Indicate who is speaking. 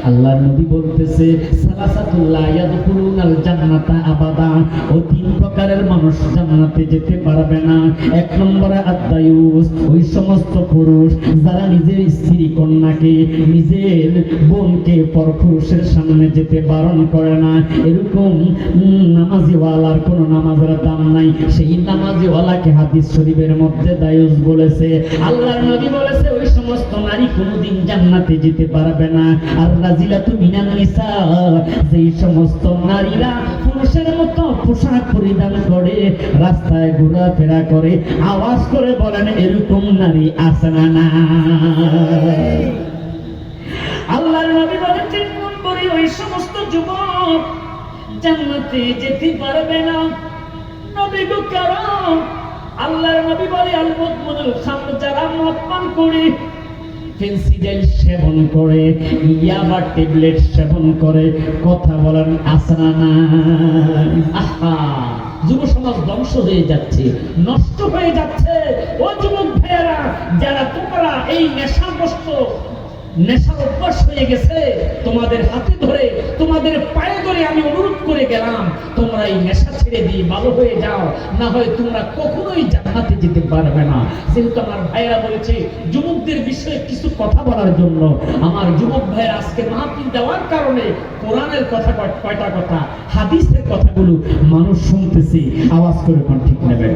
Speaker 1: আল্লাহর নবী বলতেছে সালাসাতুল লা ইয়াদখুলুনাল জান্নাতা আবাদা, ও তিন প্রকারের মানুষ জান্নাতে যেতে পারবে না। এক নম্বরে আদ-দায়ুস, ওই সমস্ত পুরুষ যারা নিজের স্ত্রী কন্যাকে, নিজের বোনকে পরপুরুষের সামনে যেতে বারণ করে না। এরকম নামাজিওয়ালার কোনো নামাজের দাম নাই। সেই নামাজিওয়ালাকে হাদিস শরীফের মধ্যে দায়ুস বলেছে। আল্লাহর নবী বলেছে ওই সমস্ত নারী কোনোদিন জান্নাতে যেতে পারবে না। আর রাজিলাতু মিনান নিসা, যেই সমস্ত নারীরা পুরুষের মতো পোশাক পরিধান করে রাস্তায় ঘোরাফেরা করে, আওয়াজ করে বলেন এরকম নারী আছে না? না। আল্লাহর নবী বলেন ৩ নম্বরে ওই সমস্ত যুবক জান্নাতে যেতে পারবে না। নবী গো কারণ আল্লাহর নবী বলে আল মুদমিনুল খামর, যারা মদ পান করে, ফেন্সিডাইল সেবন করে, ইয়াবা ট্যাবলেট সেবন করে, কথা বলেন আসনা না? আহা, যুব সমাজ ধ্বংস হয়ে যাচ্ছে, নষ্ট হয়ে যাচ্ছে। ও যুবক ভাইয়েরা, যারা তোমরা এই নেশাগ্রস্ত, নেশার অভ্যাস হয়ে গেছে, তোমাদের হাতে ধরে, তোমাদের পায়ে ধরে আমি অনুরোধ করে গেলাম, তোমরা এই নেশা ছেড়ে দিয়ে ভালো হয়ে যাও, না হয় তোমরা কখনোই জান্নাতে যেতে পারবে না। যেহেতু আমার ভাইরা বলেছে যুবকদের বিষয়ে কিছু কথা বলার জন্য, আমার যুবক ভাইয়ের আজকে মাহফিল দেওয়ার কারণে কোরআনের কথা, কয়টা কথা, হাদিসের কথাগুলো মানুষ শুনতেছি, আওয়াজ করে কোন ঠিক নেবেন।